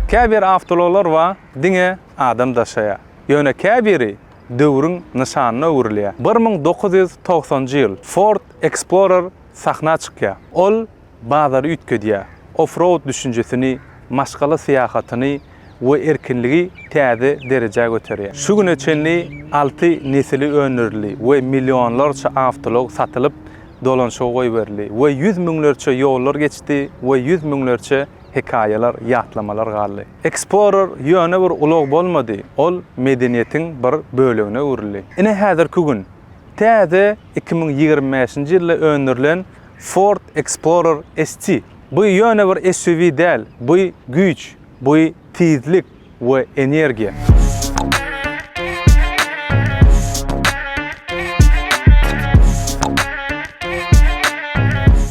Käbir avtologlar wa diňe adam daşaya. Ýöne käbiri döwrüň nyşanyna öwrilýär. 1990-njy ýyl Ford Explorer sahna çykýar. Ol bazary üýtkedýär. Offroad düşünjesini, maşgaly syýahatyny we erkinligi täze derejäge göterýär. Şu güne çenli 6 nesili önürli we milyonlarça avtolog satylyp dolanşa goý berli we 100 miňlerçe ýollar geçdi we 100 miňlerçe hekaýalar, ýatlamalar galdy. Explorer ýöne bir ulag bolmady. Ol medeniýetiň bir bölegine öwrildi. Ine häzirki gün täze 2025-nji ýylda önürlen Ford Explorer ST. Bu ýöne bir SUV däl, bu güýç, bu tizlik we energiýa.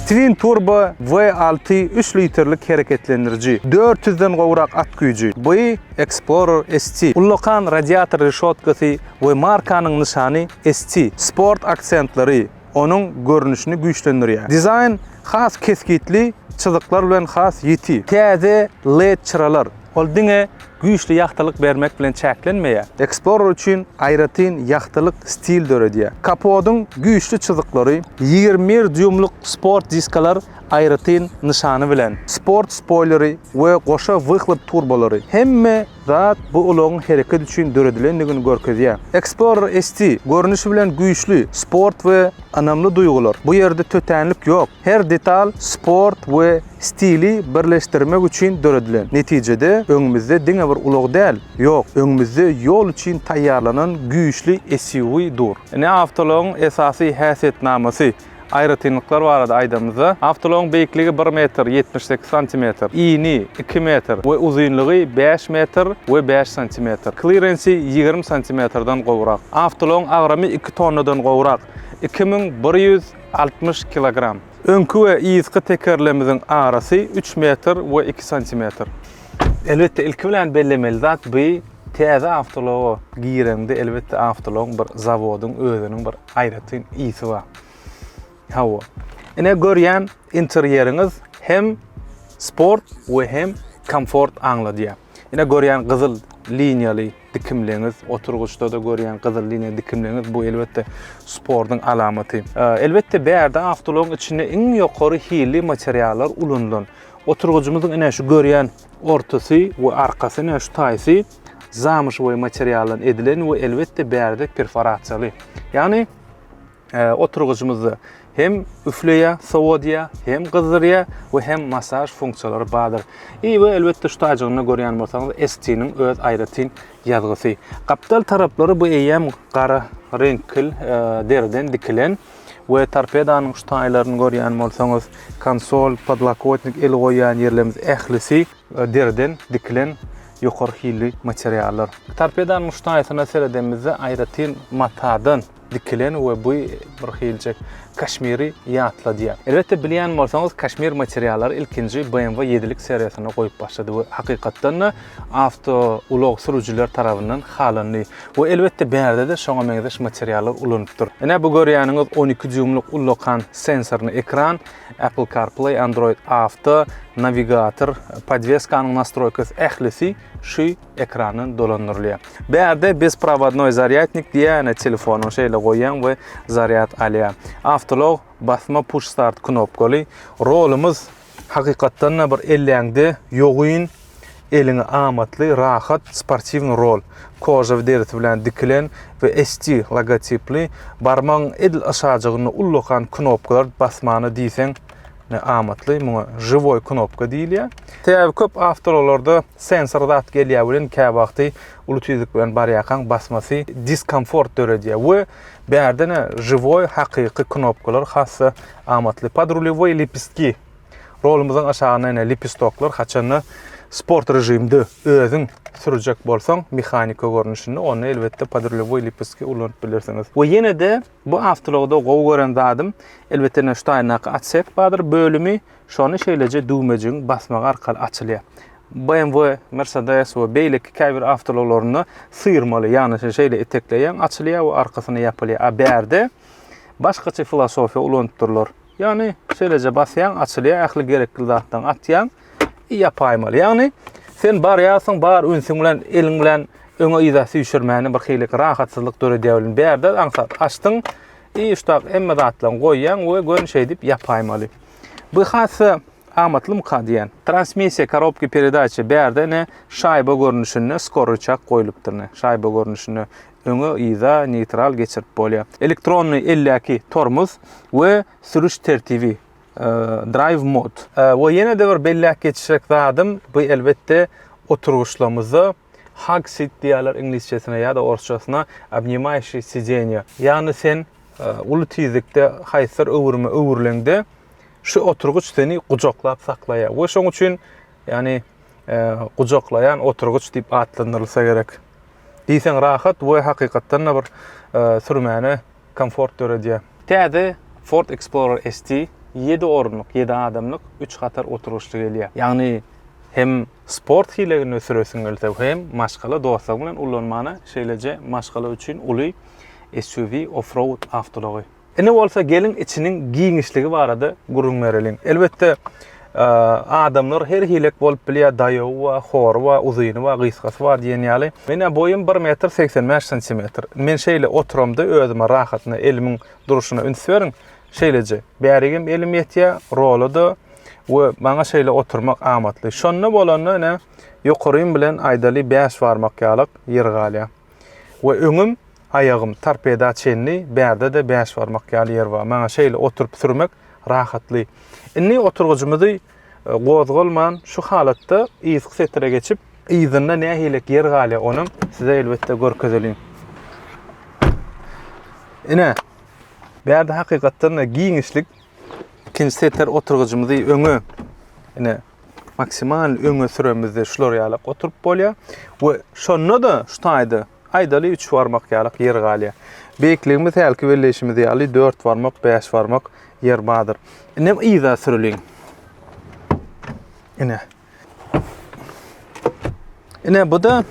Twin turbo V6 3 litrlik hareketlendirici, 400'den gowrak at güýji. Bu Explorer ST. Ullakan radiator reşotkasy we markanyň nyşany ST. Sport aksentlary onuň görnüşini güýçlendirýär. Dizayn has keskitli çyzyklar bilen has ýeti. Täze LED çıralar. Ol diňe güýçli ýagtylyk bermek bilen çäklenmeýär. Explorer üçin aýratyn ýagtylyk stil döredýär. Kapodyň güýçli çyzyklary, 21 düýmlük sport diskalar aýratyn nyşany bilen, sport spoilery we goşa wyhlyp turbolary. Hemme zat bu ulagyň hereket üçin döredilendigini görkezýär. Explorer ST görnüşi bilen güýçli, sport we anamly duýgular. Bu ýerde tötenlik ýok. Her detal sport we stili birleşdirmek üçin döredilen. Netijede öňümizde diňe bir ulag däl, ýok, öňümizde ýol üçin taýýarlanan güýçli SUV dur. Ine avtologyň esasy häsiýetnamasy aýratynlyklar barada aýdamyza. Avtologyň beýikligi 1 metr 78 cm, iňi 2 metr we uzunlygy 5 metr we 5 cm. Clearance'i 20 cm-dan gowrak. Avtologyň agramy 2 tonnadan gowrak. 2160 kilogram. Öňkü we iýizki tekerlemizin arasy 3 metr we 2 cm. Elbette ilki bilen bellemeli zat bu täze avtology giýirende elbette avtolog bir zawodyň özüniň bir aýratyn iýsi bar. Hawa. Ine görýän interieriňiz hem sport we hem komfort aňladýar. Ine görýän gyzyl liniýaly dikimliňiz, oturguçda da görýän gyzyl liniýa dikimliňiz bu elbette sportyň alamaty. Elbette bärde avtologyň içinde iň ýokary hili materiallar ulanýan. Oturgucumyzyň ine şu görýän ortasy we arkasy ine şu taýsy zamyş we materiallan edilen we elbette bärde perforasiýaly. Ýani oturgucumyzy hem üfleýär, sowodýar, hem gyzdyrýar we hem masaj funksiýalary bardyr. We elbette şu taýjygyny görýän bolsaňyz ST-niň öz aýratyn ýazgysy. Kaptal taraplary bu eýem gara renkli derden dikilen we torpedanyň şu taýlaryny görýän bolsaňyz konsol, podlakotnik, el goýan ýerlerimiz ählisi derden dikilen ýokary hili materiallar. Torpedanyň şu taýsyna seredemizde aýratyn matadan dikilen we bu bir hilçek kaşmiri ýatladýar. Elbette bilýän bolsaňyz kaşmir materiallary ilkinji BMW 7lik seriýasyna goýup başlady. Bu hakykatdan avto ulag sürüjiler tarapyndan halanly. Bu elbette bärde de şoňa meňzeş materiallar ulanypdyr. Ene bu görýäniňiz 12 düýmlük ullakan sensorly ekran, Apple CarPlay, Android Auto, navigator, podveskanyň nastroykasy ählisi şu ekranyň dolandyrylýar. Bärde bezprovodnoy zaryadnik diýen telefonyň şeýle goýan we zaryad alýar. Avtolog basma push start knopkaly. Rolumuz hakykatdan bir elläňde ýogyn, eliňe amatly, rahat, sportivny rol. Kojaw dereti bilen dikilen we ST logotipli barmaň edil aşajagyny ullakan knopkalar basmany diýseň ne amatly, muňa живой knopka diýilýär. Täze köp avtologlarda sensor zat gelýär bilen käbagty ulutýyzyk bilen barýakan basmasy diskomfort döredýär we bärdene живой hakyky knopkalar hassa amatly. Podrulevoy lipistki rolumyzyň aşagyna lipistoklar haçanna sport rejimde özüň sürjek bolsaň mehanika görnüşinde onu elbette podrulevoy lipistki ulanyp bilersiňiz. We ýene de bu avtologda gowy gören zadym elbette şu taýnaky açsak badyr bölümi şonu şeýleje düğmejin basmak arkaly açylýar. BMW, Mercedes we beýleki käbir avtologlaryny sıyırmaly, ýani şeýle etekleýän açylýar we arkasyna ýapylýar. Bärde başgaça filosofiýa ulanypdyrlar. Ýani şeýleje basýan açylýar, ähli gerekli zatdan atýan ýapaýmaly. Ýani Sen bar ýasyň, bar ünsüň bilen, eliň bilen öňe ýyzasy ýüşürmäni bir hylyk rahatsyzlyk döredýäbilin. Berde aňsat açdyň, iştak emme zatlaryň goýýan we görnüşe dip ýapaýmaly. Bu hasy amatly mukadiýan. Transmissiýa korobka передача berde ne şaýba görnüşine skorçak goýulypdyr. Şaýba görnüşine öňe ýyza neutral geçirip bolýar. Elektronny 52 tormuz we sürüş tertibi drive mode. We ýene de bir belläk geçişek zadym bu elbetde oturuşlarymyzy hug seat diýerler inglizçesine ýa-da orusçasyna обнимающий сиденье. Ýani sen uly tizlikde haýsır öwürleňde şu oturguç seni gujoklap saklaýar. We şoň üçin ýani gujoklayan oturguç diýip atlandyrylsa gerek. Diýsen rahat we hakykatdan bir sürmäne komfort döredýär. Täze Ford Explorer ST 7 orunluk, 7 adamlyk 3 gatar oturuşly gelýär. Ýagny hem sport hilegini süresiň gelse hem maşgala dostlar bilen ullanmany şeýleje maşgala üçin uly SUV off-road avtology. Ene bolsa gelin içinin giýinişligi barada gurrun bereliň. Elbetde adamlar her hilek bolup bilýär, daýaw we hor we uzyny we gysgasy bar diýen ýaly. Mene boyum 1,85 cm. Men şeýle oturamda özüme rahatna, elimiň duruşuna üns beriň. Şeýleje bärigim elim ýetýär, rolada we maňa şeýle oturmak amatly. Şonda bolanda ne ýokarym bilen aýdaly 5 barmak ýalyk yer galýar. We öňüm ayağım tarpeda çenli, berde de 5 barmak ýaly yer bar. Maňa şeýle oturup sürmek rahatly. Inni oturgucumuzy gozgulman şu halatda ýyzyk setere geçip, ýyzynda näme hilek yer galýar, onuň size elbetde görkezeliň. Ine berde hakykatdan giýinişlik ikinji seter oturgucumuzy öňe ine maksimal öňe süremizde şular ýalyk oturup bolýar we şonda da şu taýda aýdaly 3 barmak ýalyk yer galýar. Beýikligimiz helki belleşimiz ýaly 4 barmak, 5 barmak yer bardyr. Ine ýyza süreliň. Ine bu da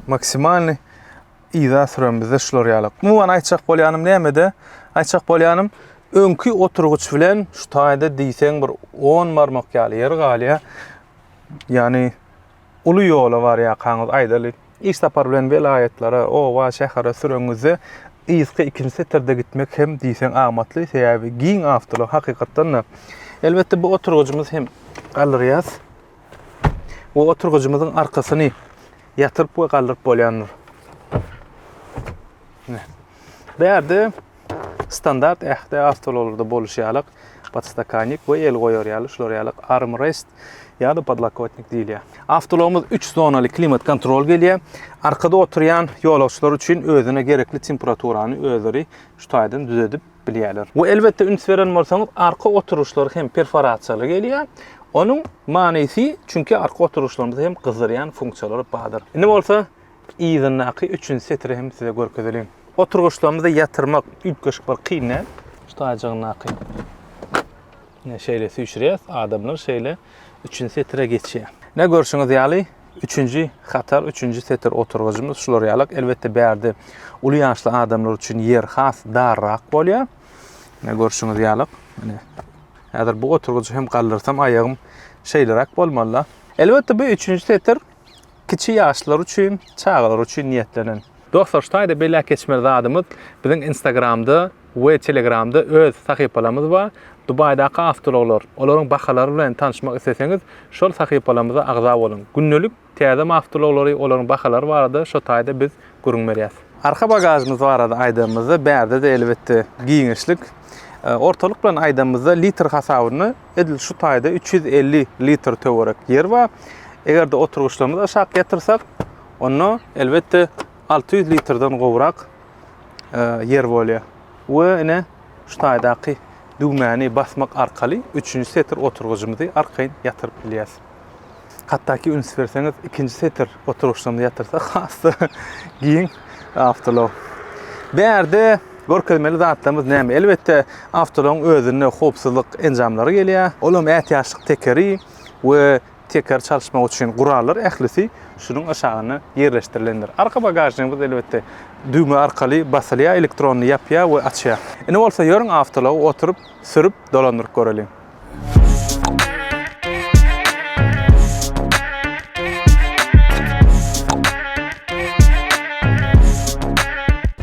maksimal ýyza süremizde şular ýalyk. Muwan aýtjak bolýanym nämede? Aýtjak bolýanym öňkü oturguç bilen şu taýda diýseň bir 10 barmak ýaly yer galýar. Ýani uly ýola bar ýakaňyz aýdaly iş tapar bilen vilayetlara, owa şähere süreňizde ýyzky ikinji seterde gitmek hem diýseň amatly, sebäbi giň avtolo hakykatdan elbetde bu oturgucumuz hem galyrýas. Bu oturgucumyzyň arkasyny ýatyryp we galdyryp bolýandyr. Berde standart ähde avtololarda boluşýarlyk podstakanik we el goýar ýaly, şular ýaly armrest ýa-da podlakotnik diýilýär. Avtologumuz 3 zonaly klimat kontrol gelýär. Arkada oturýan ýolagçylar üçin özüne gerekli temperaturany özleri şu taýdan düzedip bilýärler. Bu elbetde üns beren bolsaňyz arka oturuşlar hem perforasiýaly gelýär. Onuň manysy çünki arka oturuşlarymyzda hem gyzyrýan funksiýalary bardyr. Indi bolsa ýyzynaky 3-nji setri hem size görkezeliň. Oturguçlarymyzda ýatyrmak üýtgeşik bir kynna. Şu taýjynaky. Ne şeýle süýşürýär, adamlar şeýle 3-nji setre geçýär. Ne görşüňiz ýaly? 3-nji hatar, 3-nji seter oturgucumuz şular ýalyk. Elbetde bärde uly ýaşly adamlar üçin yer has darrak bolýar. Ne görşüňiz ýalyk? Mene. Häzir bu oturgucu hem galdyrsam aýagym şeýlerak bolmaly. Elbetde bu 3-nji seter kiçi ýaşlylar üçin, çağlar üçin niýetlenen. Dostlar, şu taýda belli geçmeli zadymyz biziň Instagramda we Telegramda öz sahypalarymyz bar. Dubaydaky avtologlar, olaryň bahalary bilen tanışmak isteseňiz, şol sahypalarymyza agza bolun. Günnelik täze avtologlary, olaryň bahalary barada şu taýda biz görüň berýäs. Arka bagajymyz barada aýdamyzda bärde de elbetde giýinişlik. Ortalyk bilen aýdamyzda litr hasabyny edil şu taýda 350 litr töwerek yer bar. Egerde oturuşlarymyzy aşağı ýatyrsak, onu elbetde 600 litrden gowrak yer bolýar. We ine şu taýdaky düğmäni basmak arkaly 3-nji seter oturgucumuzy arkaýyn ýatyryp bilýäs. Hatdaky üns berseňiz 2-nji seter oturuşlarymyzy ýatyrsak, hasy giň avtolog. Berde görkezmeli zatlarymyz näme? Elbetde avtologyň özüne howpsuzlyk enjamlary gelýär. Olam ätýaşlyk tekeri we teker çalışmak üçin gurallar ählisi şunun aşağına yerleştirilendir. Arka bagajymyz elbetde düğme arkaly basylýar, elektronny ýapýar we açýar. Ine bolsa ýörüň avtology oturup sürüp dolandyryp göreliň.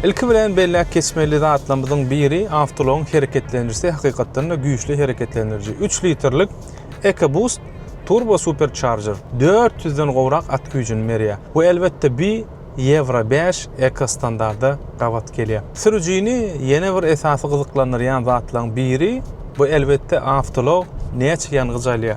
Ilki bilen belli geçmeli zatlarımızın biri avtoloğun hareketlenirse hakikaten de güçlü hareketlendirici. 3 litrlik EcoBoost Turbo Supercharger 400'den gowrak at gücün meriye. Bu elbette bir Euro 5 Eco standarda gavat gelýär. Sürücüni ýene bir esasy gyzyklandyrýan zatlaryň biri bu elbette avtolog näçe ýangıç alýar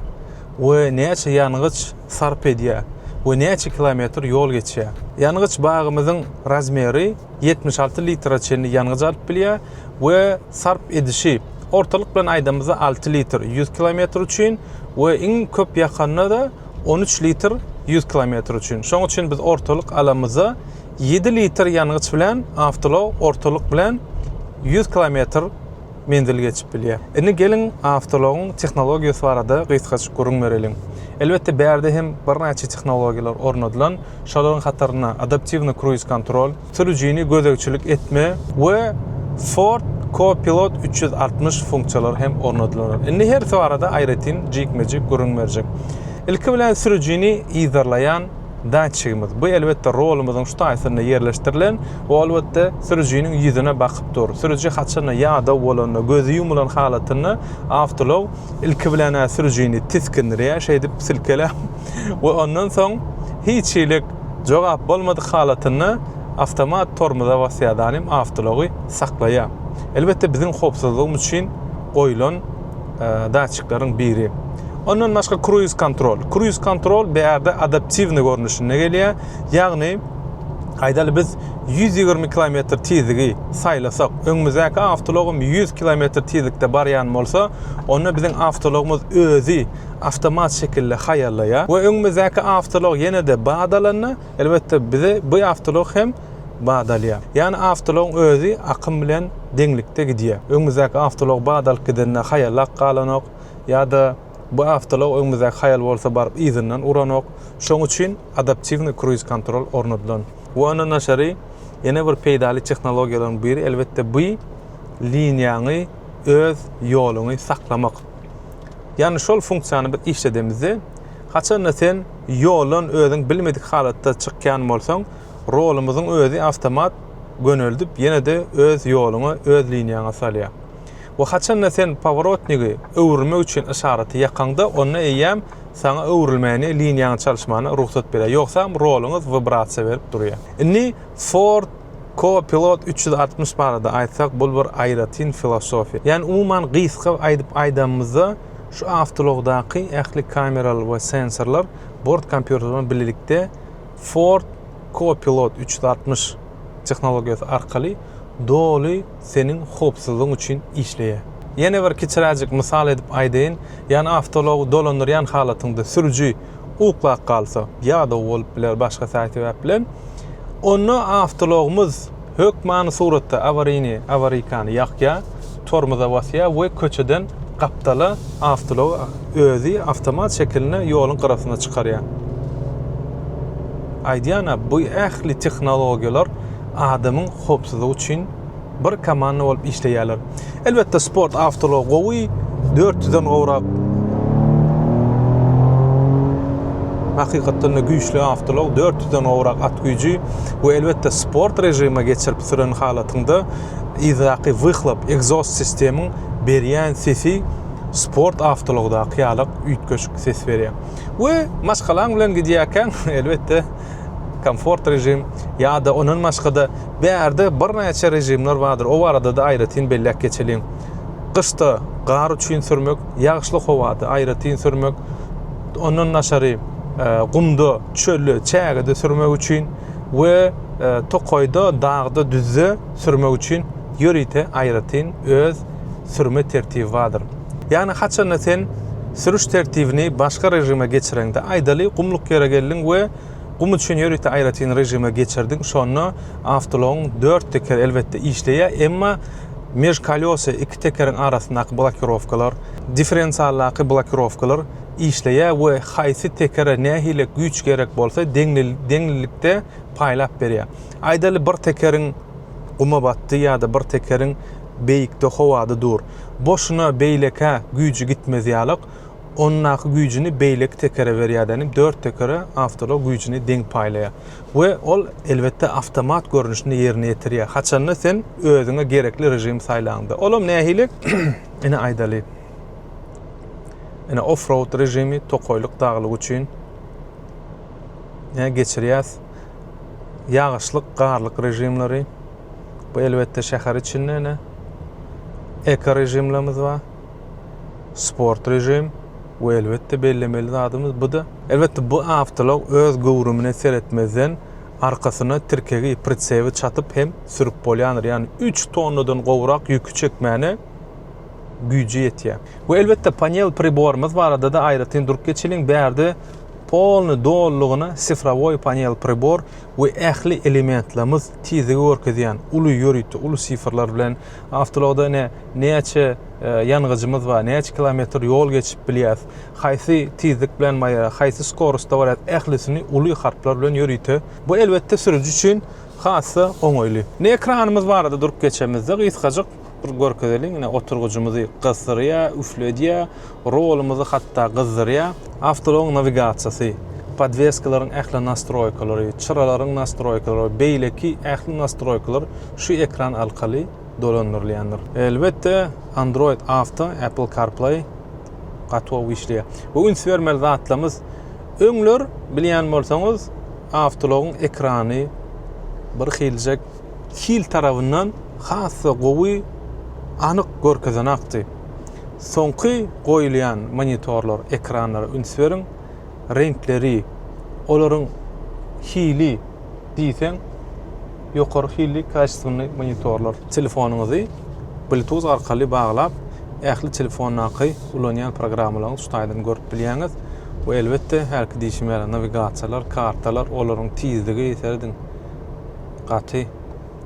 we näçe ýangıç sarp edýär we näçe kilometr ýol geçýär. Ýangıç bagymyzyň razmeri 76 litre çenli ýangıç alyp bilýär we sarp edişi ortalyk bilen aýdamyza 6 litr 100 km üçin we iň köp ýakanyna da 13 litr 100 km üçin. Şoň üçin biz ortalyk alamyza 7 litr ýangıç bilen avtolog ortalyk bilen 100 km mendil geçip bilýär. Indi gelin avtologyň tehnologiýasy barada gysgaça görüň berelim. Elbette bärde hem bir näçe tehnologiýalar ornadylan, şolaryň hatarına adaptiwny cruise kontrol, sürüjini gözegçilik etme we Ford Co-Pilot 360 funksiýalar hem ornadylan. Indi her barada aýratyn jikmejik görüň berjek. Ilki bilen sürüjini izarlayan daçygymyz. Bu elbette rolumyzyň şu taýsyna ýerleşdirilen, o elbette sürüjiniň ýüzüne bakyp dur. Sürüji haçana ýa-da bolanda gözü ýumylan halatyny avtolog ilki bilen sürüjini tiskindirýär, şeýdip silkelä we ondan soň hiç ýylyk jogap bolmady halatyny avtomat tormoza basýardan avtology saklaýar. Elbette bizim hopsuzlugymyz üçin goýulan daçyklaryň biri. Ondan başga cruise kontrol. Cruise kontrol bärde adaptiwny görnüşine gelýär. Ýagny aýdaly biz 120 km tezligi saýlasak, öňümüzdäki avtologum 100 km tezlikde barýan bolsa, onu bizim avtologumuz özü avtomat şekilde haýallaýar we öňümüzdäki avtolog ýene-de bagdalanna, elbette bize bu avtolog hem bagdalýar. Ýani avtolog özü akym bilen deňlikde gidýär. Öňümüzdäki avtolog bagdalyk gidende haýallak galanok ýa-da bu avtolog öňümizde haýal bolsa baryp izinden uranok. Şoň üçin adaptiwny cruise kontrol ornadylan. Bu ondan aşary ýene bir peýdali tehnologiýalaryň biri elbette bu liniýany öz ýoluny saklamak. Ýani şol funksiýany biz işledimizde haçan sen ýolun özüň bilmedik halatda çykýan bolsaň, rolumyzyň özü avtomat gönüldip ýene-de öz ýoluny öz liniýaňa salýar. Bu haçan sen pavorotnigi öwürmek üçin işareti ýakanda onu eýem sana öwrülmäni liniýaň çalışmagyna ruhsat berýär. Ýoksa roluňyz vibrasiýa berip durýar. Indi Ford Co-Pilot 360 barada aýtsak bu bir aýratyn filosofiýa. Ýani umuman gysga aýdyp aýdamyzda şu avtologdaky ähli kameralar we sensorlar bord kompýuteriň birlikde Ford Co-Pilot 360 tehnologiýasy arkaly doly senin hopsuzluğun için işleýär. Ýene bir kiçiräjik mysal edip aýdyn, ýani avtolog dolandyrýan halatynda sürüji uklap galsa, ýa-da bolup biler başga säbäp bilen, onu avtologumuz hökmany suratda awarykany ýakýar, tormoza basýar we köçeden gapdala avtolog özü avtomat şekilde ýoluň garasyna çykarýar. Aýdýana bu ähli tehnologiýalar adamın hopsuzluğu için bir komanda olup işleýärler. Elbette sport avtolog gowy 400'den gowrak hakikaten güýçli avtolog 400'den gowrak at güýji we elbette sport rejime geçirip süren halatynda izaqy wyhlap egzoz sistemiň berýän sesi sport avtologda ýalyk üýtgeçik ses berýär. We maşgalan bilen gidýärken elbette komfort rejim ýa-da onun maşgada bärde bir näçe rejimler bardyr. O arada da aýratyn bellek geçelim. Kışta gar üçin sürmek, ýagşly howada aýratyn sürmek, onun naşary gumda, çöllü, çägede sürmek üçin we tokoyda, dağda, düzde sürmek üçin ýörite aýratyn öz sürme tertibi bardyr. Ýani haçan sen sürüş tertibini başga rejime geçireňde aýdaly gumluk ýere geldiň we gum üçin ýörite aýratyn rejime geçirdiň. Şonu avtologyň 4 teker elbette işleýär, emma mej kolesa 2 tekeriň arasyndaky blokirowkalar, diferensiallaky blokirowkalar işleýär we haýsy tekere nähile güýç gerek bolsa deňlilikde paýlap berýär. Aýdaly bir tekeriň guma batdy ýa-da bir tekeriň beýikde howada dur. Boşuna beýleke güýçi gitmez ýalyk onun nakı gücünü beylek tekere berýärdenim 4 tekere avtolog gücünü deň paýlaýar. We ol elbetde avtomat görnüşini ýerine ýetirýär. Haçanna sen özüňe gerekli rejim saýlandy. Olam nähilik? Ene aýdaly. Ene off-road rejimi tokoýluk daglyk üçin geçirýäs. Ýağışlyk, garlyk rejimleri. Bu elbetde şäher için ene eko rejimlerimiz var. Sport rejim we elbetde bellemeli zadymyz bu da. Elbetde bu avtolog öz gowrumyny seretmezden arkasyna tirkegi pritsewi çatyp hem sürüp bolýandyr. Ýani 3 tonnadan gowrak ýükü çekmäne güýji ýetýär. Bu elbetde panel priborymyz barada da aýratyn durup geçiliň bärde polny dollugyna sifrovoy panel pribor we ähli elementlerimiz tizigi görkezýän uly ýörüti, uly sifrlar bilen avtologda näçe ýangıjymyz bar, näçe kilometr ýol geçip bilýäs, haýsy tizlik bilen maýara, haýsy skorusda bar, ählisini uly harplar bilen ýörüti. Bu elbetde sürücü üçin hasy oňoýly. Ne ekranymyz barada durup geçemizde gysgaçyk bir görkezeliň, oturgucumuzy gysdyrýar, üfledýär, rolumuzy hatda gyzdyrýar. Avtolog navigasiýasy, podveskalaryň ähli nastroykalary, çyralaryň nastroykalary, beýleki ähli nastroykalar şu ekran alkaly dolandyrylýandyr. Elbetde Android Auto, Apple CarPlay gatwa işleýär. Bu üns bermeli zatlarymyz öňler bilýän bolsaňyz avtologyň ekrany bir hiljek hil tarabyndan hasy gowy anyk görkezenakdy. Soňky goýulýan monitorlar, ekranlar üns beriň, renkleri, olaryň hili diýsen, ýokary hili kaçtyny monitorlar. Telefonuňyzy Bluetooth arkaly baglap, ähli telefonnaky ulanýan programmalaryň ustaýdan görüp bilýäňiz. Bu elbetde herki diýişmeli navigasiýalar, kartalar, olaryň tizligi ýeterdin. Gaty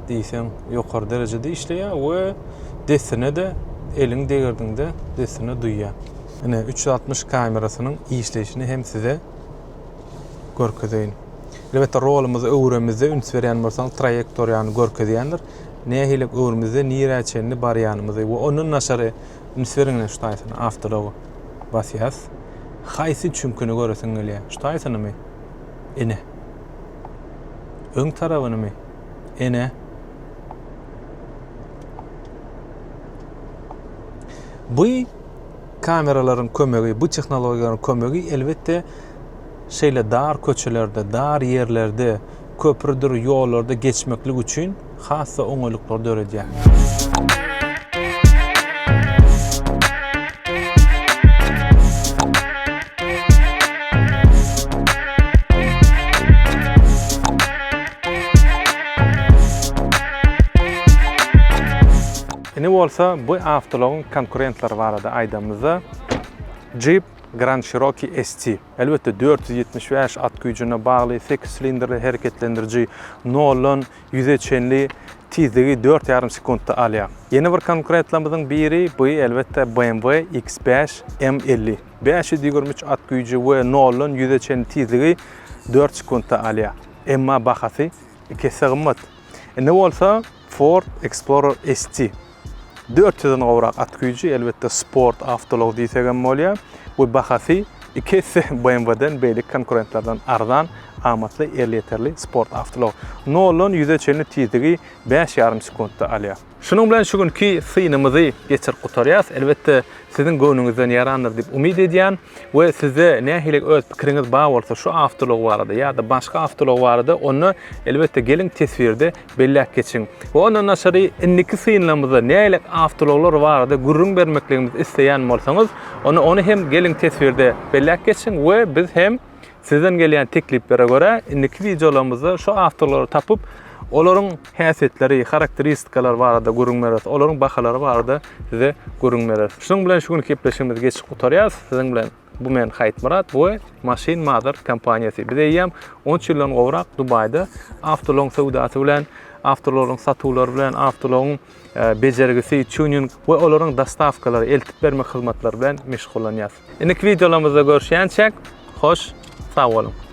diýsen ýokary derejede işleýär we desine de eliň degirdiňde desine duýýar. Ene 360 kamerasynyň işleýişini hem size görkezeýin. Elbetde rolumuzy öwremizde üns berýän bolsaň trajektoriýany görkezýändir. Nähilek öwremizde niräçenli barýanymyzy we onun naşary üns beriňe şutaýsyn avtology basýas. Haýsy çümküni göreseň gelýär. Şutaýsynymy? Ene. Öň tarabynymy? Ene. Bu kameralaryň kömegi, bu tehnologiýalaryň kömegi elbetde şeýle dar köçelerde, dar ýerlerde, köprüdir, ýollarda geçmeklik üçin hasy oňoýluklar döredýär. Ne bolsa bu avtologyň konkurentlary barada aýdamyzda Jeep Grand Cherokee ST. Elbetde 475 at güýjüne bagly 8 silindrli hereketlendirici, nollan 100 çenli tizligi 4,5 sekundda alýar. Yeni bir konkurentlaryň biri bu elbetde BMW X5 M50. 523 at güýjü we nollan 100 çenli tizligi 4 sekundda alýar. Emma bahasy ikisi gymmat. Ne bolsa Ford Explorer ST. 400'den gowrak at güýjü elbetde sport avtolog diýsegem bolýar. Bu bahasy ikisi BMW'den beýlik konkurentlerden arzan, amatly, erli sport avtolog. Nollan 100 çenli tizligi 5,5 sekundda alýar. Şunun bilen şu günkü synymyzy geçir gutarýas. Elbetde sizin göwnüňizden ýarandyr diýip umyd edýän we size nähilek öz pikiriňiz bar bolsa şu avtolog barada ýa-da başga avtolog barada onu elbetde geliň tesvirde belläp geçiň. We ondan naşary indiki synlamyzda nähilek avtologlar barada gurrun bermekligimiz isleýän bolsaňyz onu hem geliň tesvirde belläp geçiň we biz hem sizden gelýän tekliplere göre indiki videolarymyzda şu avtologları tapyp olaryň häsiýetleri, karakteristikalar barada görüň beres, olaryň bahalary barada size görüň beres. Şunuň bilen şu gün kepleşigimiz geçip gutarýas. Siziň bilen bu men Haýat Murat, bu Machine Mother kompaniýasy. Biz eýem 10 ýyldan gowrak Dubaýda avtolog sowdasy bilen, avtologyň satulary bilen, avtologyň bejergisi, tuning we olaryň dastavkalary, eltip berme hyzmatlary bilen meşgullanýas. Indi videolarymyzda görüşýänçek, hoş, sag bolun.